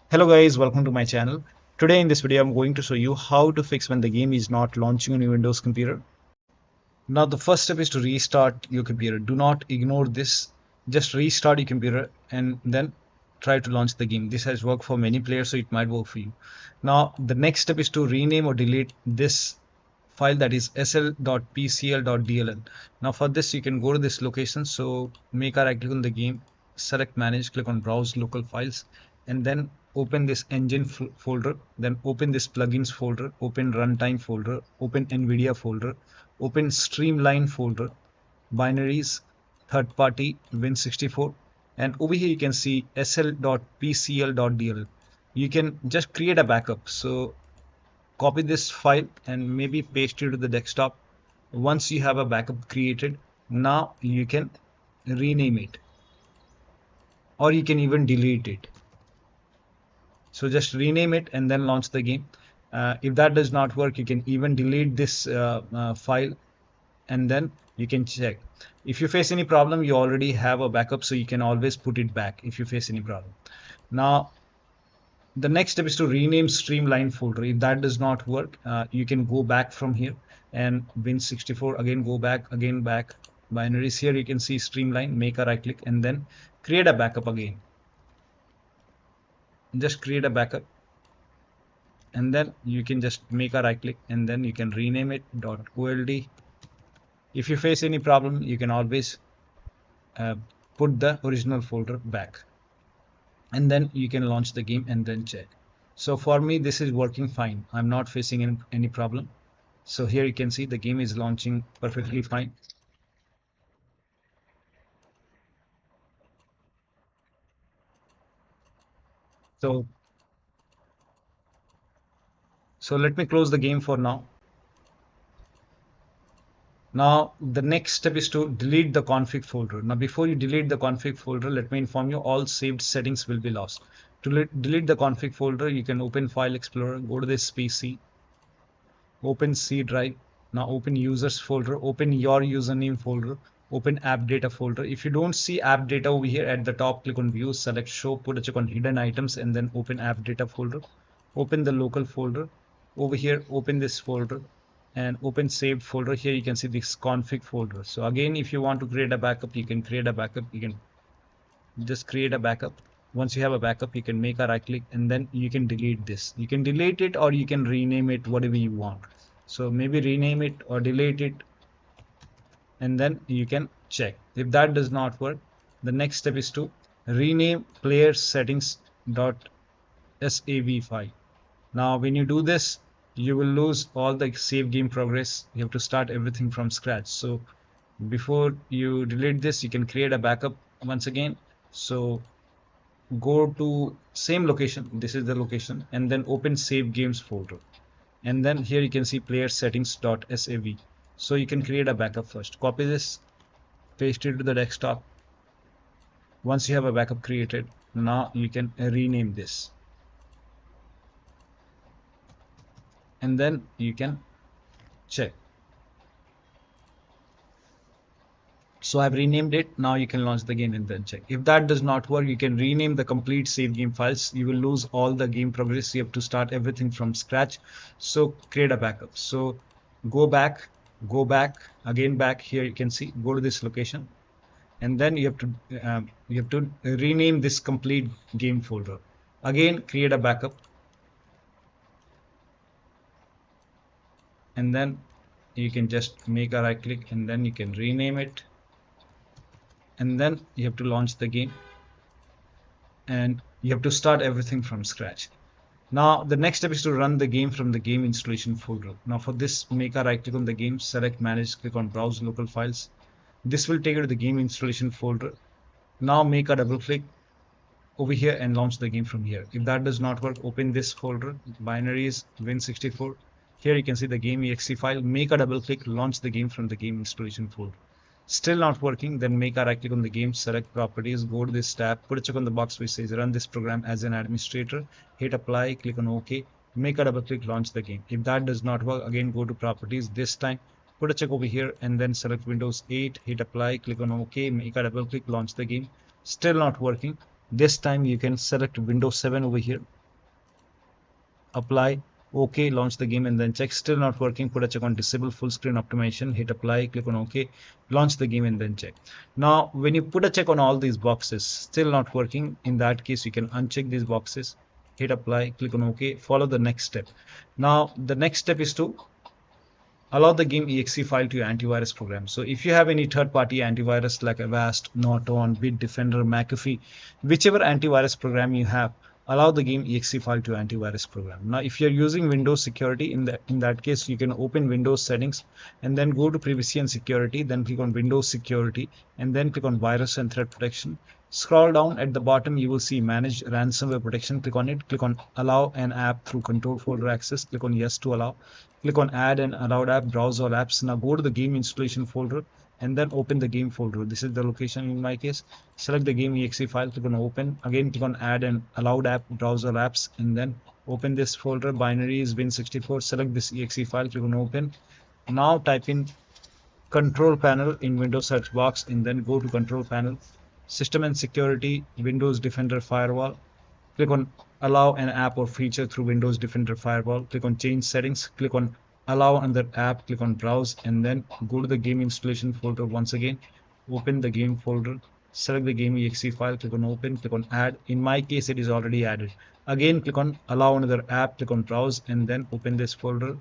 Hello guys, welcome to my channel. Today in this video I'm going to show you how to fix when the game is not launching on your Windows computer. Now the first step is to restart your computer. Do not ignore this. Just restart your computer and then try to launch the game. This has worked for many players, so it might work for you. Now the next step is to rename or delete this file, that is sl.pcl.dll. Now for this you can go to this location. So make a right click on the game, select manage, click on browse local files, and then open this engine folder, then open this plugins folder, open runtime folder, open Nvidia folder, open Streamline folder, Binaries, third party, Win64, and over here you can see sl.pcl.dll. You can just create a backup. So copy this file and maybe paste it to the desktop. Once you have a backup created, now you can rename it or you can even delete it. So just rename it and then launch the game. If that does not work, you can even delete this file and then you can check. If you face any problem, you already have a backup, so you can always put it back if you face any problem. Now the next step is to rename Streamline folder. If that does not work, you can go back from here and Win64, again go back, again back, Binaries. Here you can see Streamline, make a right click and then create a backup again. Just create a backup and then you can just make a right click and then you can rename it .old. If you face any problem, you can always put the original folder back and then you can launch the game and then check. So for me this is working fine. I'm not facing any problem. So here you can see the game is launching perfectly fine. So let me close the game for now. Now the next step is to delete the config folder. Now before you delete the config folder, let me inform you all saved settings will be lost. To delete the config folder, you can open File Explorer, go to this PC, open C drive. Now open users folder, open your username folder, open app data folder. If you don't see app data over here at the top, click on view, select show, put a check on hidden items and then open app data folder. Open the local folder. Over here, open this folder and open saved folder. Here you can see this config folder. So again, if you want to create a backup, you can create a backup. You can just create a backup. Once you have a backup, you can make a right click and then you can delete this. You can delete it or you can rename it, whatever you want. So maybe rename it or delete it and then you can check. If that does not work, the next step is to rename PlayerSettings.sav file. Now when you do this, you will lose all the save game progress. You have to start everything from scratch. So before you delete this, you can create a backup once again. So go to same location, this is the location, and then open save games folder, and then here you can see PlayerSettings.sav. so you can create a backup first. Copy this, paste it to the desktop. Once you have a backup created, now you can rename this and then you can check. So I've renamed it. Now you can launch the game and then check. If that does not work, you can rename the complete save game files. You will lose all the game progress. You have to start everything from scratch. So create a backup. So go back, again back. Here you can see, go to this location and then you have to rename this complete game folder. Again create a backup and then you can just make a right click and then you can rename it and then you have to launch the game and you have to start everything from scratch. Now the next step is to run the game from the game installation folder. Now for this, make a right click on the game, select manage, click on browse local files. This will take you to the game installation folder. Now make a double click over here and launch the game from here. If that does not work, open this folder, Binaries, Win64. Here you can see the game exe file. Make a double click, launch the game from the game installation folder. Still not working, then make a right click on the game, select properties, go to this tab, put a check on the box which says run this program as an administrator, hit apply, click on OK, make a double click, launch the game. If that does not work, again go to properties, this time put a check over here and then select Windows 8, hit apply, click on OK, make a double click, launch the game. Still not working. This time you can select Windows 7 over here apply, OK, launch the game and then check. Still not working, put a check on disable full screen optimization, hit apply, click on OK, launch the game and then check. Now when you put a check on all these boxes, still not working, in that case you can uncheck these boxes, hit apply, click on OK, follow the next step. Now the next step is to allow the game exe file to your antivirus program. So if you have any third-party antivirus like Avast, Norton, Bitdefender, McAfee, whichever antivirus program you have, allow the game exe file to your antivirus program. Now if you're using Windows security, in that case you can open Windows settings and then go to privacy and security, then click on Windows security and then click on virus and threat protection. Scroll down at the bottom, you will see manage ransomware protection. Click on it, click on allow an app through control folder access, click on yes to allow, click on add an allowed app, browse all apps. Now go to the game installation folder and then open the game folder. This is the location in my case. Select the game exe file, click on open, again click on add an allowed app, browse all apps, and then open this folder, Binaries Win64, select this exe file, click on open. Now type in control panel in Windows search box and then go to control panel, system and security, Windows Defender Firewall. Click on allow an app or feature through Windows Defender Firewall. Click on change settings, click on allow another app, click on browse and then go to the game installation folder once again, open the game folder, select the game exe file, click on open, click on add. In my case it is already added. Again click on allow another app, click on browse and then open this folder,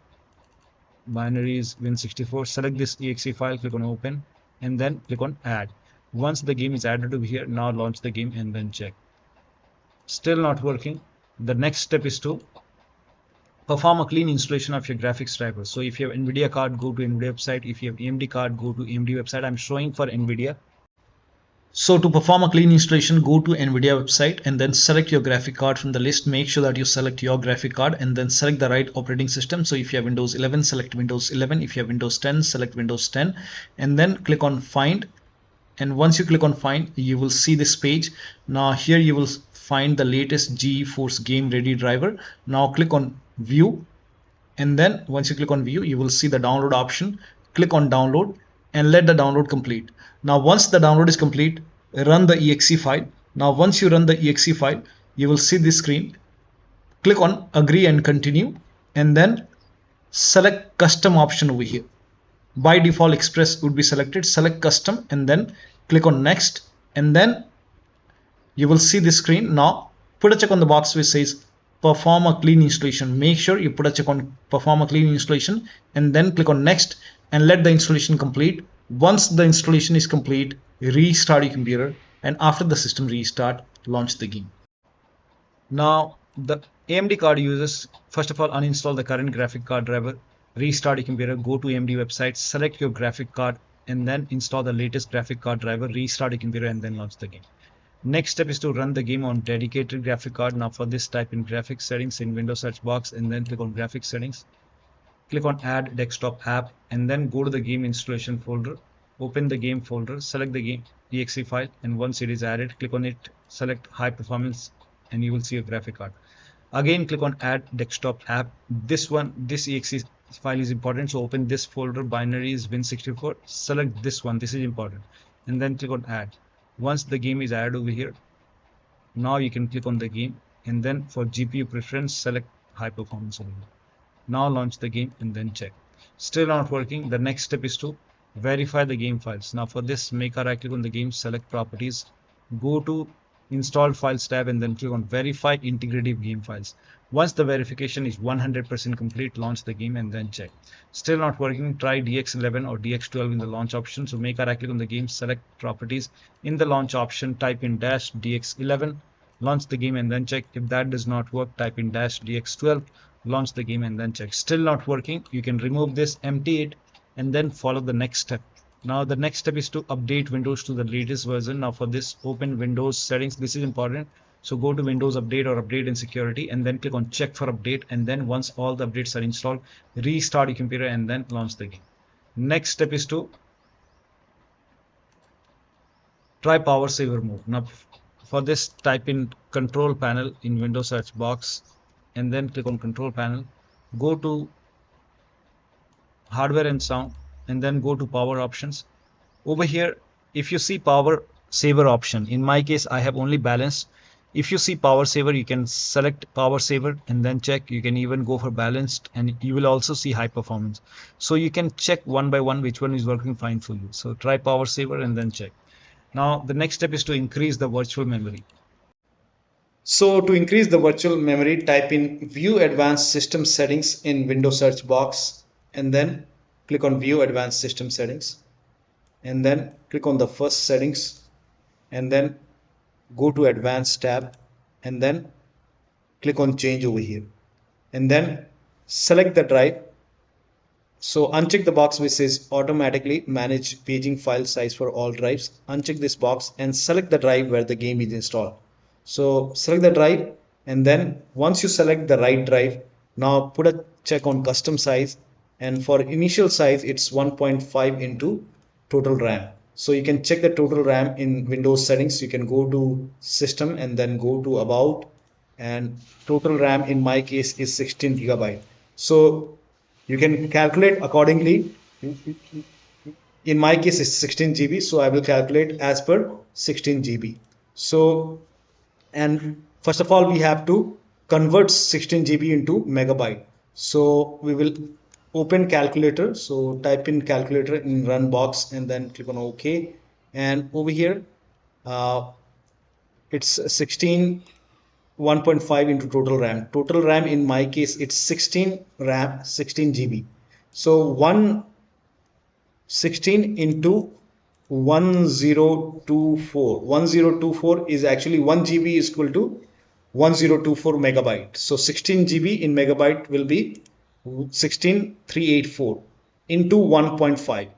Binaries Win64, select this exe file, click on open and then click on add. Once the game is added over here, now launch the game and then check. Still not working. The next step is to perform a clean installation of your graphics driver. So if you have Nvidia card, go to Nvidia website. If you have AMD card, go to AMD website. I'm showing for Nvidia. So to perform a clean installation, go to Nvidia website and then select your graphic card from the list. Make sure that you select your graphic card and then select the right operating system. So if you have Windows 11, select Windows 11. If you have Windows 10, select Windows 10 and then click on find. And once you click on find, you will see this page. Now here you will find the latest GeForce Game Ready driver. Now click on view and then once you click on view, you will see the download option. Click on download and let the download complete. Now once the download is complete, run the exe file. Now once you run the exe file, you will see this screen. Click on agree and continue and then select custom option over here. By default express would be selected, select custom and then click on next and then you will see this screen. Now put a check on the box which says perform a clean installation. Make sure you put a check on perform a clean installation and then click on next and let the installation complete. Once the installation is complete, restart your computer and after the system restart, launch the game. Now the AMD card users, first of all uninstall the current graphic card driver, restart your computer, go to AMD website, select your graphic card and then install the latest graphic card driver, restart your computer and then launch the game. Next step is to run the game on dedicated graphic card. Now for this, type in graphics settings in Windows search box and then click on graphics settings. Click on add desktop app and then go to the game installation folder, open the game folder, select the game exe file and once it is added, click on it, select high performance and you will see a graphic card. Again click on add desktop app. This exe file is important, so open this folder, Binaries Win64, select this one, this is important and then click on add. Once the game is added over here, now you can click on the game and then for GPU preference select high performance only. Now launch the game and then check. Still not working. The next step is to verify the game files. Now for this, make a right click on the game, select properties, go to installed files tab and then click on verify integrative game files. Once the verification is 100% complete, launch the game and then check. Still not working, try DX11 or DX12 in the launch option. So make a right click on the game, select properties, in the launch option type in -DX11, launch the game and then check. If that does not work, type in -DX12, launch the game and then check. Still not working, you can remove this, empty it and then follow the next step. Now the next step is to update Windows to the latest version. Now for this, open Windows settings. This is important. So go to Windows Update or Update in Security and then click on check for update and then once all the updates are installed, restart your computer and then launch the game. Next step is to try power saver mode. Now for this, type in control panel in Windows search box and then click on control panel, go to hardware and sound and then go to power options. Over here, if you see power saver option, in my case I have only balanced. If you see power saver, you can select power saver and then check. You can even go for balanced, and you will also see high performance. So you can check one by one which one is working fine for you. So try power saver and then check. Now the next step is to increase the virtual memory. So to increase the virtual memory, type in View Advanced System Settings in Windows search box, and then click on View Advanced System Settings, and then click on the first settings, and then go to Advanced tab, and then click on Change over here, and then select the drive. So uncheck the box which says automatically manage paging file size for all drives. Uncheck this box and select the drive where the game is installed. So select the drive, and then once you select the right drive, now put a check on custom size, and for initial size it's 1.5 into total RAM. So you can check the total RAM in Windows settings. You can go to system and then go to about, and total RAM in my case is 16 gigabyte. So you can calculate accordingly. In my case it's 16 GB, so I will calculate as per 16 GB. So, and first of all we have to convert 16 GB into megabyte. So we will open calculator. So type in calculator in run box and then click on OK, and over here it's 16 1.5 into total RAM. Total RAM in my case it's 16 RAM 16 GB. So 116 into 1024. 1024 is actually 1 GB is equal to 1024 megabyte. So 16 GB in megabyte will be 16384 into 1.5.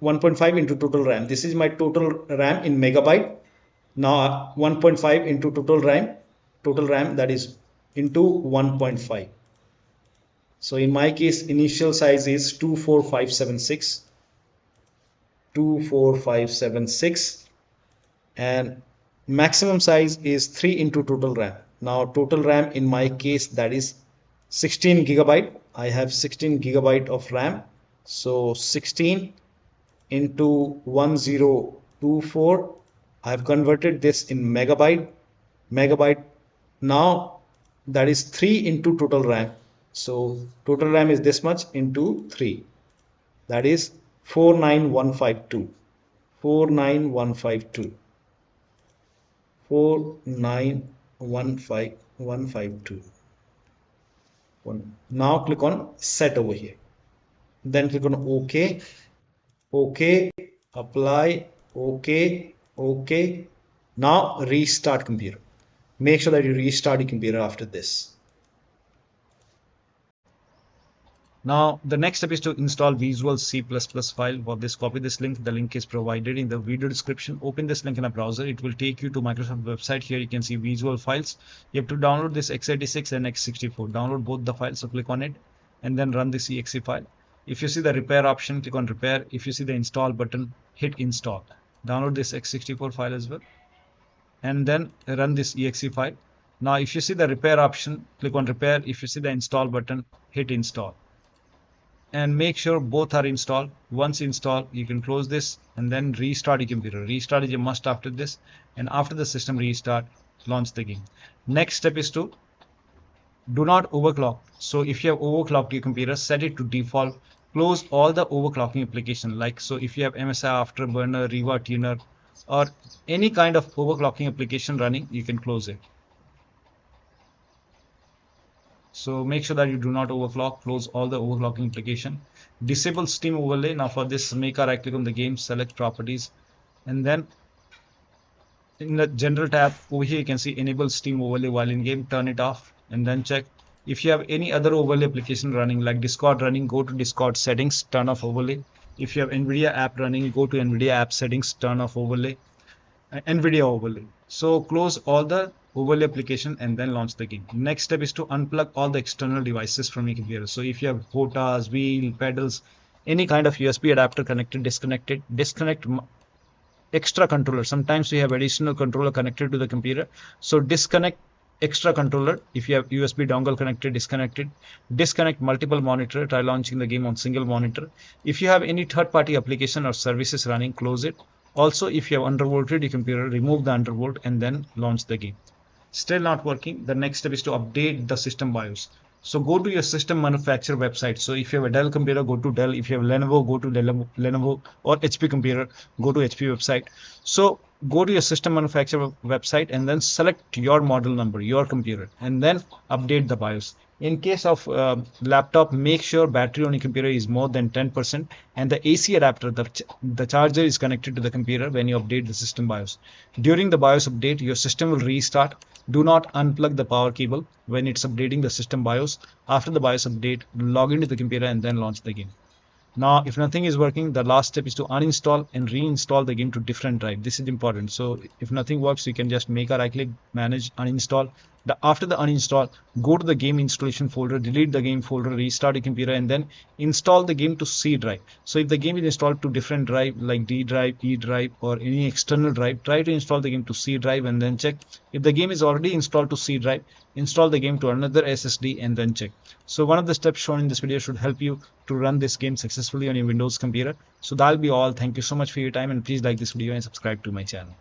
1.5 into total RAM. This is my total RAM in megabyte. Now 1.5 into total RAM, that is into 1.5. So in my case initial size is 24576, and maximum size is 3 into total RAM. Now total RAM in my case, that is 16 gigabyte. I have 16 gigabyte of RAM. So 16 into 1024, I have converted this in megabyte. Now that is 3 into total RAM. So total RAM is this much into 3, that is 49152. 49152. 4915152. Now click on set over here, then click on OK, OK, apply, OK, OK. Now restart computer. Make sure that you restart your computer after this. Now the next step is to install Visual C++ file. For this, copy this link. The link is provided in the video description. Open this link in a browser. It will take you to Microsoft website. Here you can see Visual files. You have to download this x86 and x64. Download both the files. So click on it and then run this exe file. If you see the repair option, click on repair. If you see the install button, hit install. Download this x64 file as well, and then run this exe file. Now if you see the repair option, click on repair. If you see the install button, hit install, and make sure both are installed. Once installed, you can close this and then restart your computer. Restart is a must after this, and after the system restart, launch the game. Next step is to do not overclock. So if you have overclocked your computer, set it to default. Close all the overclocking application, like so if you have MSI Afterburner, Riva Tuner, or any kind of overclocking application running, you can close it. So make sure that you do not overclock. Close all the overclocking application. Disable Steam overlay. Now for this, make a right click on the game, select properties, and then in the general tab over here you can see enable Steam overlay while in game. Turn it off and then check. If you have any other overlay application running, like Discord running, go to Discord settings, turn off overlay. If you have Nvidia app running, go to Nvidia app settings, turn off overlay. Nvidia overlay. So close all the overlay application and then launch the game. Next step is to unplug all the external devices from your computer. So if you have hotas, wheel, pedals, any kind of USB adapter connected, disconnect it. Disconnect extra controller. Sometimes we have additional controller connected to the computer, so disconnect extra controller. If you have USB dongle connected, disconnect it. Disconnect multiple monitor. Try launching the game on single monitor. If you have any third-party application or services running, close it. Also, if you have undervolted your computer, remove the undervolt and then launch the game. Still not working. The next step is to update the system BIOS. So go to your system manufacturer website. So if you have a Dell computer, go to Dell. If you have Lenovo, go to Lenovo, or HP computer, go to HP website. So go to your system manufacturer website and then select your model number, your computer, and then update the BIOS. In case of laptop, make sure battery on your computer is more than 10% and the AC adapter, the charger is connected to the computer when you update the system BIOS. During the BIOS update, your system will restart. Do not unplug the power cable when it's updating the system BIOS. After the BIOS update, log into the computer and then launch the game. Now, if nothing is working, the last step is to uninstall and reinstall the game to different drive. This is important. So if nothing works, you can just make a right click, manage, uninstall. After the uninstall, go to the game installation folder, delete the game folder, restart your computer, and then install the game to C drive. So if the game is installed to different drive like D drive, E drive, or any external drive, try to install the game to C drive and then check. If the game is already installed to C drive, install the game to another SSD and then check. So one of the steps shown in this video should help you to run this game successfully on your Windows computer. So that'll be all. Thank you so much for your time, and please like this video and subscribe to my channel.